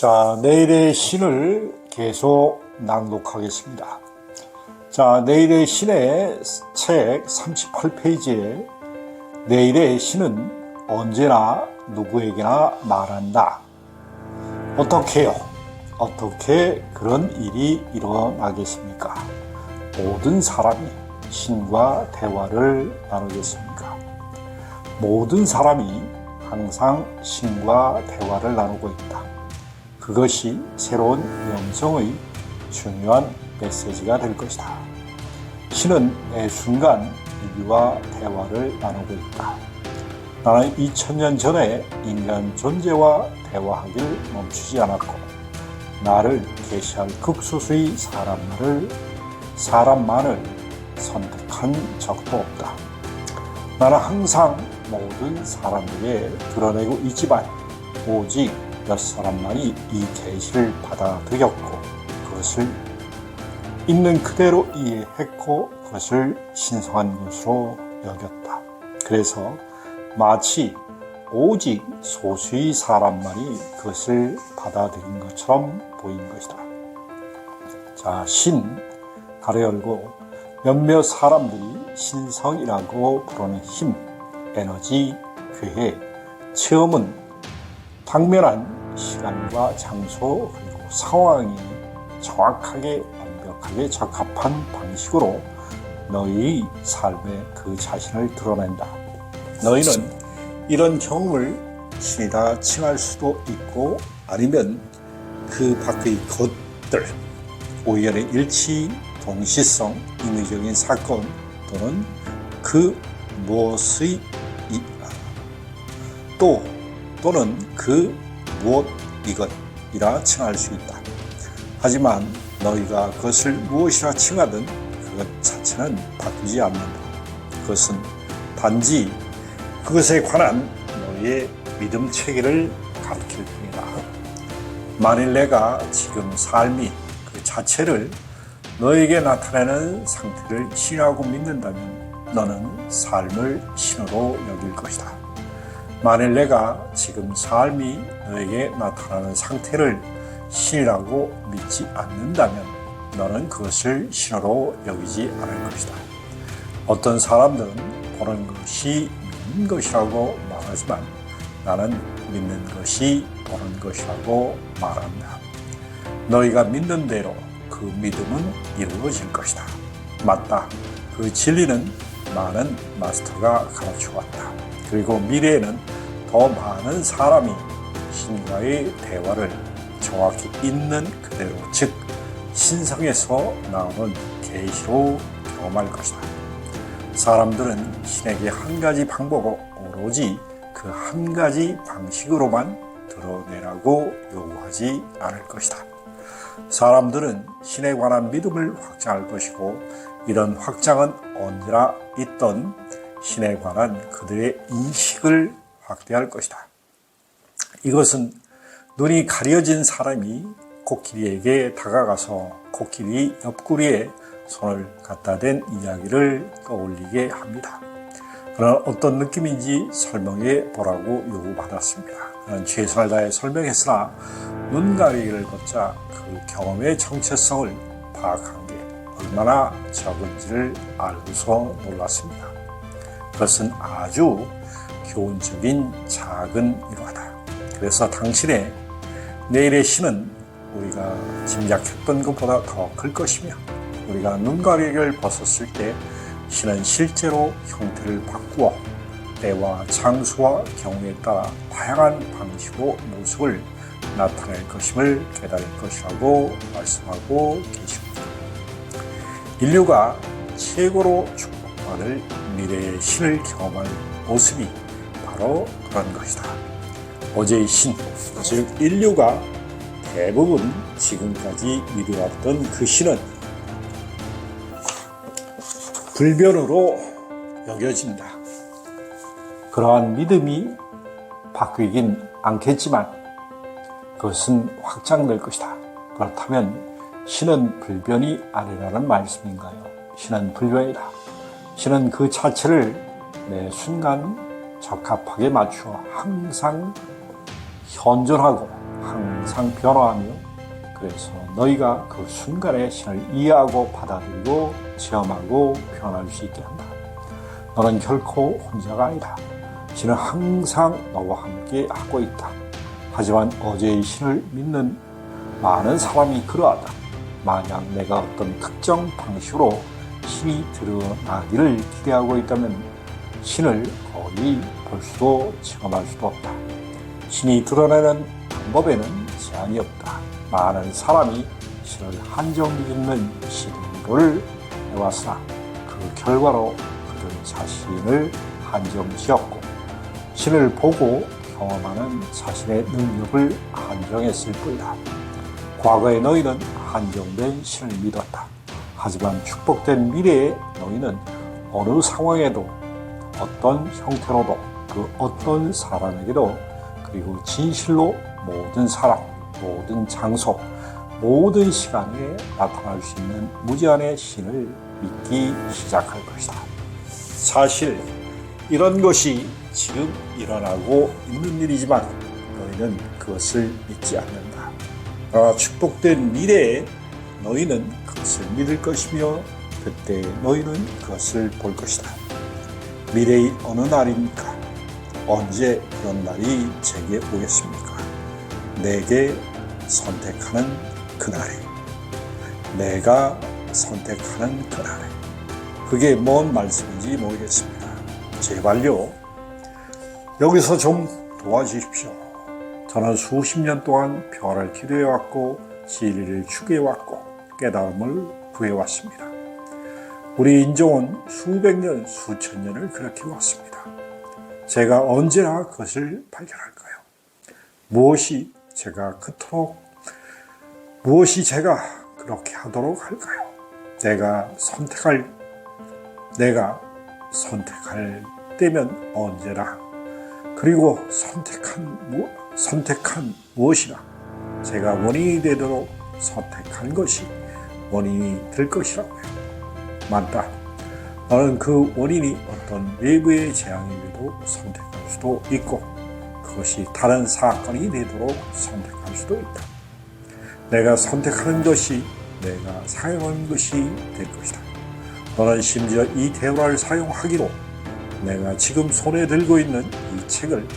자, 내일의 신을 계속 낭독하겠습니다. 자, 내일의 신의 책 38페이지에 내일의 신은 언제나 누구에게나 말한다. 어떻게요? 어떻게 그런 일이 일어나겠습니까? 모든 사람이 신과 대화를 나누겠습니까? 모든 사람이 항상 신과 대화를 나누고 있다. 그것이 새로운 영성의 중요한 메시지가 될 것이다. 신은 매 순간 인류와 대화를 나누고 있다. 나는 2000년 전에 인간 존재와 대화하기를 멈추지 않았고 나를 계시할 극소수의 사람만을 선택한 적도 없다. 나는 항상 모든 사람에게 드러내고 있지만 오직 몇 사람만이 이 계시를 받아들였고 그것을 있는 그대로 이해했고 그것을 신성한 것으로 여겼다. 그래서 마치 오직 소수의 사람만이 그것을 받아들인 것처럼 보인 것이다. 자, 신 가로 열고 몇몇 사람들이 신성이라고 부르는 힘, 에너지, 괴해, 체험은 당면한 시간과 장소 그리고 상황이 정확하게 완벽하게 적합한 방식으로 너희의 삶의 그 자신을 드러낸다. 너희는 이런 경험을 신이다 칭할 수도 있고 아니면 그 밖의 것들, 우연의 일치, 동시성, 인위적인 사건 또는 그 무엇의 또는 그 무엇 이것이라 칭할 수 있다. 하지만 너희가 그것을 무엇이라 칭하든 그것 자체는 바뀌지 않는다. 그것은 단지 그것에 관한 너희의 믿음 체계를 가르칠 뿐이다. 만일 내가 지금 삶이 그 자체를 너에게 나타내는 상태를 신이라고 믿는다면 너는 삶을 신으로 여길 것이다. 만일 내가 지금 삶이 너에게 나타나는 상태를 신이라고 믿지 않는다면 너는 그것을 신으로 여기지 않을 것이다. 어떤 사람들은 보는 것이 믿는 것이라고 말하지만 나는 믿는 것이 보는 것이라고 말한다. 너희가 믿는 대로 그 믿음은 이루어질 것이다. 맞다. 그 진리는 많은 마스터가 가르쳐왔다. 그리고 미래에는 더 많은 사람이 신과의 대화를 정확히 있는 그대로 즉 신성에서 나오는 계시로 경험할 것이다. 사람들은 신에게 한 가지 방법을 오로지 그 한 가지 방식으로만 드러내라고 요구하지 않을 것이다. 사람들은 신에 관한 믿음을 확장할 것이고 이런 확장은 언제나 있던 신에 관한 그들의 인식을 확대할 것이다. 이것은 눈이 가려진 사람이 코끼리에게 다가가서 코끼리 옆구리에 손을 갖다 댄 이야기를 떠올리게 합니다. 그러나 어떤 느낌인지 설명해 보라고 요구받았습니다. 그는 최선을 다해 설명했으나 눈 가리기를 걷자 그 경험의 정체성을 파악한 게 얼마나 적은지를 알고서 놀랐습니다. 그것은 아주 교훈적인 작은 일화다. 그래서 당신의 내일의 신은 우리가 짐작했던 것보다 더 클 것이며 우리가 눈가리를 벗었을 때 신은 실제로 형태를 바꾸어 때와 장소와 경우에 따라 다양한 방식으로 모습을 나타낼 것임을 깨달을 것이라고 말씀하고 계십니다. 인류가 최고로 축복받을 미래의 신을 경험할 모습이 바로 그런 것이다. 어제의 신, 즉 인류가 대부분 지금까지 믿어왔던 그 신은 불변으로 여겨진다. 그러한 믿음이 바뀌긴 않겠지만 그것은 확장될 것이다. 그렇다면 신은 불변이 아니라는 말씀인가요? 신은 불변이다. 신은 그 자체를 매 순간 적합하게 맞추어 항상 현존하고 항상 항상 변화하며 그래서 너희가 그 순간에 신을 이해하고 받아들이고 체험하고 표현할 수 있게 한다. 너는 결코 혼자가 아니다. 신은 항상 너와 함께 하고 있다. 하지만 어제의 신을 믿는 많은 사람이 그러하다. 만약 내가 어떤 특정 방식으로 신이 드러나기를 기대하고 있다면 신을 거의 볼 수도 체험할 수도 없다. 신이 드러나는 방법에는 제한이 없다. 많은 사람이 신을 한정 짓는 시도를 해왔으나 그 결과로 그들 자신을 한정 지었고 신을 보고 경험하는 자신의 능력을 한정했을 뿐이다. 과거에 너희는 한정된 신을 믿었다. 하지만 축복된 미래에 너희는 어느 상황에도 어떤 형태로도 그 어떤 사람에게도 그리고 진실로 모든 사람, 모든 장소, 모든 시간에 나타날 수 있는 무제한의 신을 믿기 시작할 것이다. 사실 이런 것이 지금 일어나고 있는 일이지만 너희는 그것을 믿지 않는다. 축복된 미래에 너희는 그것을 믿을 것이며 그때 너희는 그것을 볼 것이다. 미래의 어느 날입니까? 언제 그런 날이 제게 오겠습니까? 내게 선택하는 그날에, 내가 선택하는 그날에. 그게 뭔 말씀인지 모르겠습니다. 제발요, 여기서 좀 도와주십시오. 저는 수십 년 동안 평화를 기도해왔고 진리를 추구해왔고 깨달음을 구해왔습니다. 우리 인종은 수백 년, 수천 년을 그렇게 왔습니다. 제가 언제나 그것을 발견할까요? 무엇이 제가 그렇게 하도록 할까요? 내가 선택할 때면 언제나 그리고 선택한 무엇이나 제가 원인이 되도록 선택한 것이 원인이 될 것이라고요. 맞다. 나는 그 원인이 어떤 외부의 재앙임에도 선택할 수도 있고 그것이 다른 사건이 되도록 선택할 수도 있다. 내가 선택하는 것이 내가 사용하는 것이 될 것이다. 너는 심지어 이 대화를 사용하기로 내가 지금 손에 들고 있는 이 책을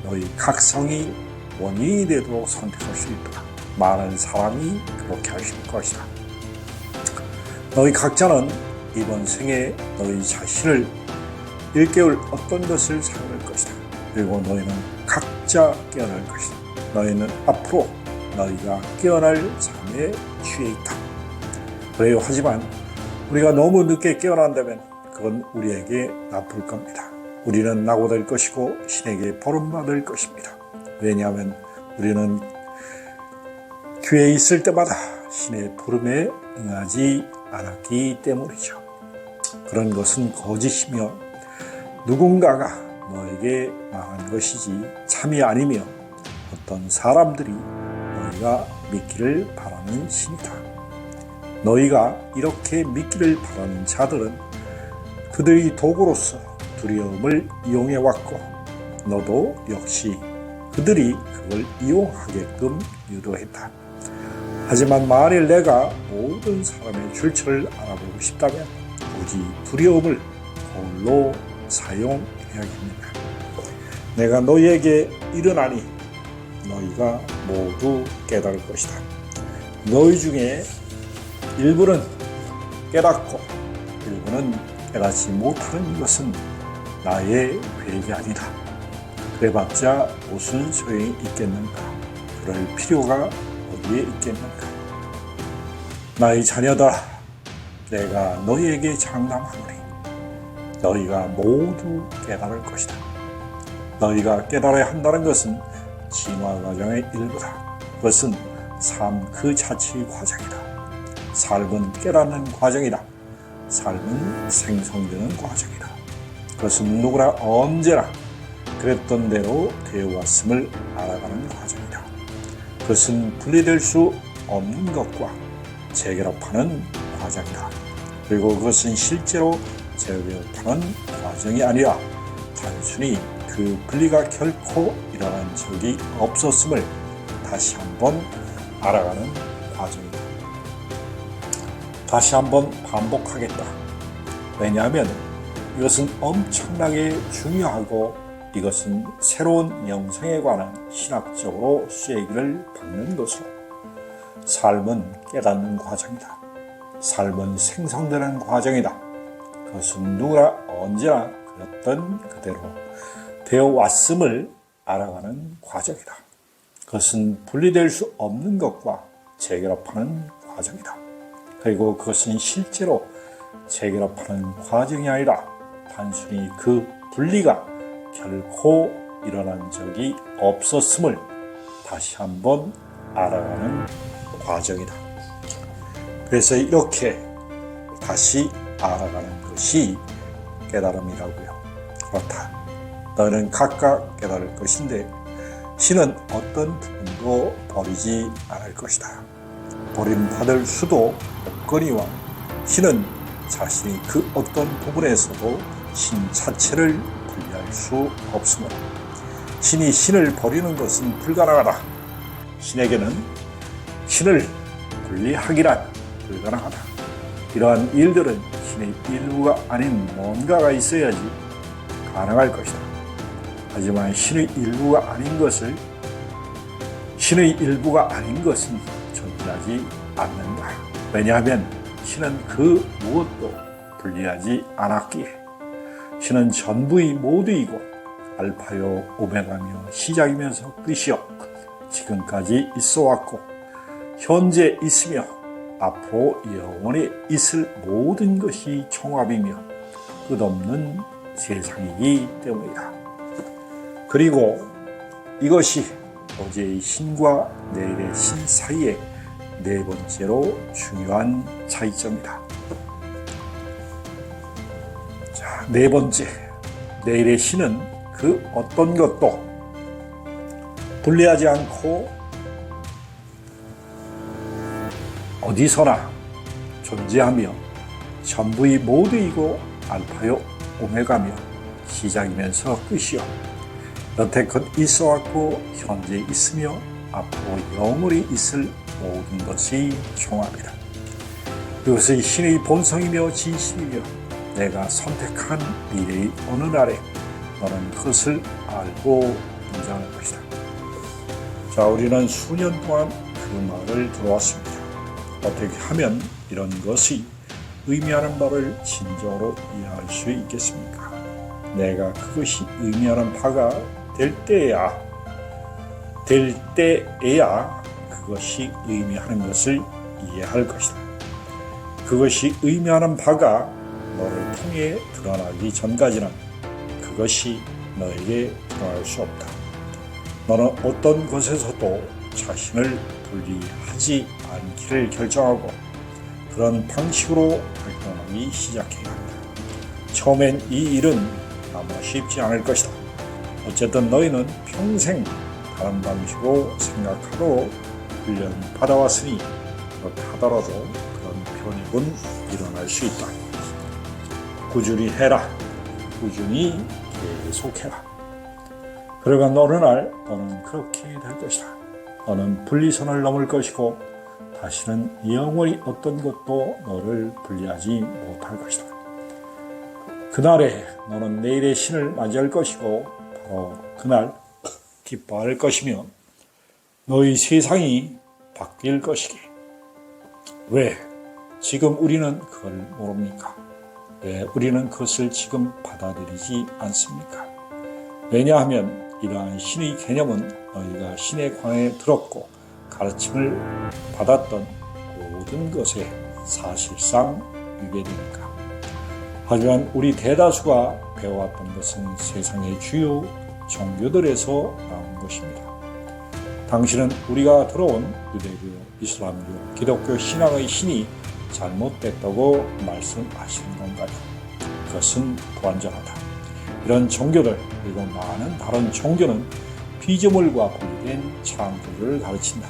너희 각성이 원인이 되도록 선택할 수 있다. 많은 사람이 그렇게 하실 것이다. 너희 각자는 이번 생에 너희 자신을 일깨울 어떤 것을 사용할 것이다. 그리고 너희는 각자 깨어날 것이다. 너희는 앞으로 너희가 깨어날 삶에 취해 있다. 그래요. 하지만 우리가 너무 늦게 깨어난다면 그건 우리에게 나쁠 겁니다. 우리는 낙오될 것이고 신에게 버림받을 것입니다. 왜냐하면 우리는 교회에 있을 때마다 신의 부름에 응하지 않았기 때문이죠. 그런 것은 거짓이며 누군가가 너에게 말한 것이지 참이 아니며 어떤 사람들이 너희가 믿기를 바라는 신이다. 너희가 이렇게 믿기를 바라는 자들은 그들의 도구로서 두려움을 이용해왔고 너도 역시 그들이 그걸 이용하게끔 유도했다. 하지만 만일 내가 모든 사람의 출처를 알아보고 싶다면 굳이 두려움을 홀로 사용해야겠는가? 내가 너희에게 일어나니 너희가 모두 깨달을 것이다. 너희 중에 일부는 깨닫고 일부는 깨닫지 못하는 것은 나의 계획이 아니다. 그래봤자 무슨 소용이 있겠는가? 그럴 필요가 어디에 있겠는가? 나의 자녀들아, 내가 너희에게 장담하노니 너희가 모두 깨달을 것이다. 너희가 깨달아야 한다는 것은 진화 과정의 일부다. 그것은 삶 그 자체의 과정이다. 삶은 깨닫는 과정이다. 삶은 생성되는 과정이다. 그것은 누구나 언제나 그랬던 대로 되어왔음을 알아가는 과정이다. 그것은 분리될 수 없는 것과 재결합하는 과정이다. 그리고 그것은 실제로 재결합하는 과정이 아니라 단순히 그 분리가 결코 일어난 적이 없었음을 다시 한번 알아가는 과정이다. 다시 한번 반복하겠다. 왜냐하면 이것은 엄청나게 중요하고 이것은 새로운 영성에 관한 신학적으로 쐐기를 박는 것으로 삶은 깨닫는 과정이다. 삶은 생성되는 과정이다. 그것은 누구나 언제나 그랬던 그대로 되어 왔음을 알아가는 과정이다. 그것은 분리될 수 없는 것과 재결합하는 과정이다. 그리고 그것은 실제로 재결합하는 과정이 아니라 단순히 그 분리가 결코 일어난 적이 없었음을 다시 한번 알아가는 과정이다. 그래서 이렇게 다시 알아가는 것이 깨달음이라고요. 그렇다. 너는 각각 깨달을 것인데 신은 어떤 부분도 버리지 않을 것이다. 버림받을 수도 없거니와 신은 자신이 그 어떤 부분에서도 신 자체를 분리할 수 없으므로 신이 신을 버리는 것은 불가능하다. 신에게는 신을 분리하기란 불가능하다. 이러한 일들은 신의 일부가 아닌 뭔가가 있어야지 가능할 것이다. 하지만 신의 일부가 아닌 것은 존재하지 않는다. 왜냐하면 신은 그 무엇도 분리하지 않았기에 신은 전부의 모두이고 알파요 오메가며 시작이면서 끝이요 지금까지 있어왔고 현재 있으며 앞으로 영원히 있을 모든 것이 종합이며 끝없는 세상이기 때문이다. 그리고 이것이 어제의 신과 내일의 신 사이의 네 번째로 중요한 차이점이다. 자, 네 번째, 내일의 신은 그 어떤 것도 분리하지 않고 어디서나 존재하며 전부의 모두이고 알파요 오메가며 시작이면서 끝이요 여태껏 있어왔고 현재 있으며 앞으로 영원히 있을 모든 것이 종합이다. 이것이 신의 본성이며 진심이며 내가 선택한 미래의 어느 날에 너는 그것을 알고 인정할 것이다. 자, 우리는 수년 동안 그 말을 들어왔습니다. 어떻게 하면 이런 것이 의미하는 바를 진정으로 이해할 수 있겠습니까? 내가 그것이 의미하는 바가 될 때에야 그것이 의미하는 것을 이해할 것이다. 그것이 의미하는 바가 너를 통해 드러나기 전까지는 그것이 너에게 드러날 수 없다. 너는 어떤 것에서도 자신을 분리하지 않기를 결정하고 그런 방식으로 활동하기 시작해야 한다. 처음엔 이 일은 아마 쉽지 않을 것이다. 어쨌든 너희는 평생 다른 방식으로 생각하도록 훈련받아왔으니 그렇다더라도 그런 변익은 일어날 수 있다. 꾸준히 해라. 꾸준히 계속해라. 그러면 어느 날 너는 그렇게 될 것이다. 너는 분리선을 넘을 것이고 다시는 영원히 어떤 것도 너를 분리하지 못할 것이다. 그날에 너는 내일의 신을 맞이할 것이고 바로 그날 기뻐할 것이며 너희 세상이 바뀔 것이기. 왜 지금 우리는 그걸 모릅니까? 왜 우리는 그것을 지금 받아들이지 않습니까? 왜냐하면 이러한 신의 개념은 너희가 신의 광에 들었고 가르침을 받았던 모든 것에 사실상 위배되니까. 하지만 우리 대다수가 배워왔던 것은 세상의 주요 종교들에서 나온 것입니다. 당신은 우리가 들어온 유대교, 이슬람교, 기독교 신앙의 신이 잘못됐다고 말씀하시는 건가요? 그것은 불완전하다. 이런 종교들 그리고 많은 다른 종교는 피조물과 분리된 창조를 가르친다.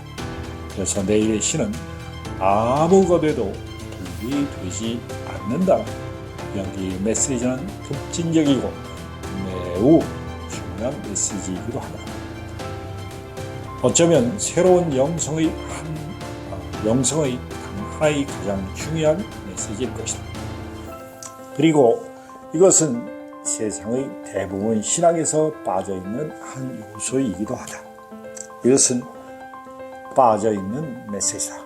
그래서 내일의 신은 아무가 돼도 분리되지 않는다. 여기의 메시지는 급진적이고 매우 중요한 메시지이기도 하다. 어쩌면 새로운 영성의 하나의 가장 중요한 메시지일 것이다. 그리고 이것은 세상의 대부분 신학에서 빠져있는 한 요소이기도 하다. 이것은 빠져있는 메시지다.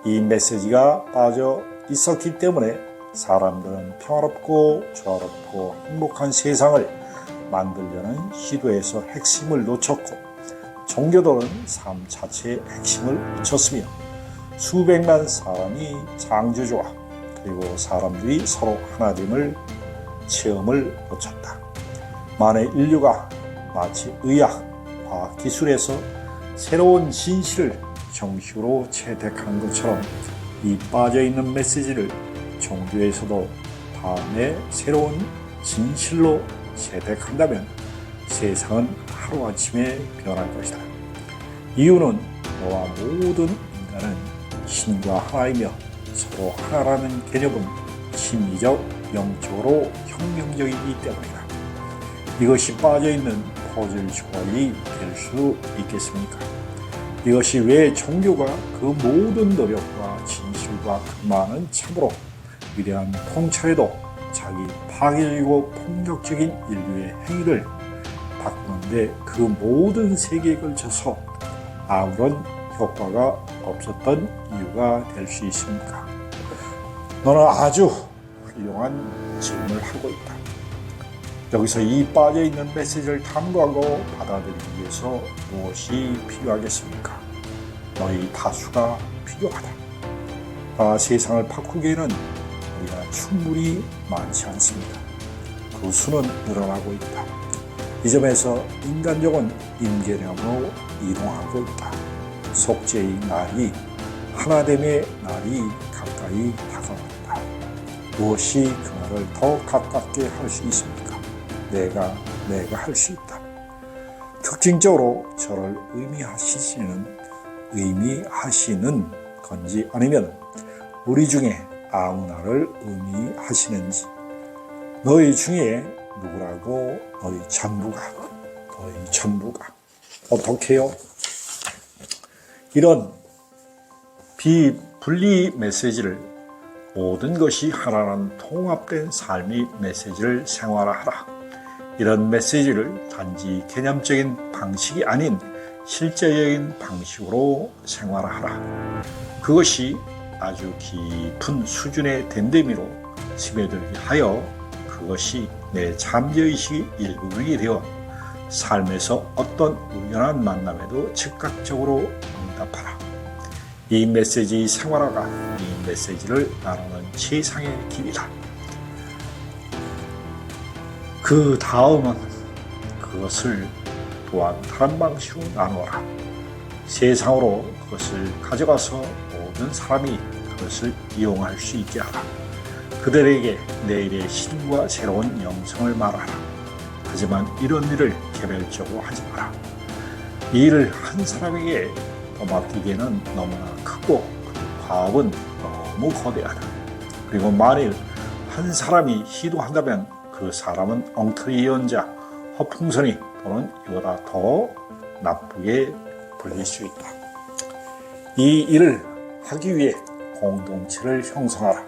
이 메시지가 빠져 있었기 때문에 사람들은 평화롭고 조화롭고 행복한 세상을 만들려는 시도에서 핵심을 놓쳤고, 종교들은 삶 자체의 핵심을 놓쳤으며 수백만 사람이 창조주와 그리고 사람들이 서로 하나됨을 체험을 놓쳤다. 만일 인류가 마치 의학, 과학 기술에서 새로운 진실을 정식으로 채택하는 것처럼 이 빠져있는 메시지를 종교에서도 다음에 새로운 진실로 채택한다면 세상은 하루아침에 변할 것이다. 이유는 너와 모든 인간은 신과 하나이며 서로 하나라는 개념은 심리적, 영적으로 혁명적이기 때문이다. 이것이 빠져있는 퍼즐 조각이 될 수 있겠습니까? 이것이 왜 종교가 그 모든 노력과 진실과 그 많은 참으로 위대한 통찰에도 자기 파괴적이고 폭력적인 인류의 행위를 바꾸는데 그 모든 세계에 걸쳐서 아무런 효과가 없었던 이유가 될 수 있습니까? 너는 아주 훌륭한 질문을 하고 있다. 여기서 이 빠져있는 메시지를 탐구하고 받아들이기 위해서 무엇이 필요하겠습니까? 너희 다수가 필요하다. 세상을 바꾸기에는 우리가 충분히 많지 않습니다. 그 수는 늘어나고 있다. 이 점에서 인간족은 임계령으로 이동하고 있다. 속죄의 날이, 하나됨의 날이 가까이 다가온다. 무엇이 그 날을 더 가깝게 할 수 있습니까? 내가 할 수 있다. 특징적으로 저를 의미하시는 건지 아니면 우리 중에 아무나를 의미하시는지, 너희 중에 누구라고 너희 전부가 어떻게요? 이런 비분리 메시지를, 모든 것이 하나라는 통합된 삶의 메시지를 생활화하라. 이런 메시지를 단지 개념적인 방식이 아닌 실제적인 방식으로 생활화하라. 그것이 아주 깊은 수준의 됨됨이로 스며들게 하여 그것이 내 잠재의식의 일부분이 되어 삶에서 어떤 우연한 만남에도 즉각적으로 응답하라. 이 메시지 생활화가 이 메시지를 나누는 최상의 길이다. 그 다음은 그것을 또한 다른 방식으로 나누어라. 세상으로 그것을 가져가서 모든 사람이 그것을 이용할 수 있게 하라. 그들에게 내일의 신과 새로운 영성을 말하라. 하지만 이런 일을 개별적으로 하지 마라. 이 일을 한 사람에게 맡기기에는 너무나 크고 그 과업은 너무 거대하다. 그리고 만일 한 사람이 시도한다면 그 사람은 엉터리 예언자, 허풍선이 또는 이보다 더 나쁘게 불릴 수 있다. 이 일을 하기 위해 공동체를 형성하라.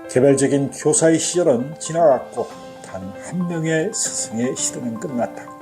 개별적인 교사의 시절은 지나갔고 단 한 명의 스승의 시대는 끝났다.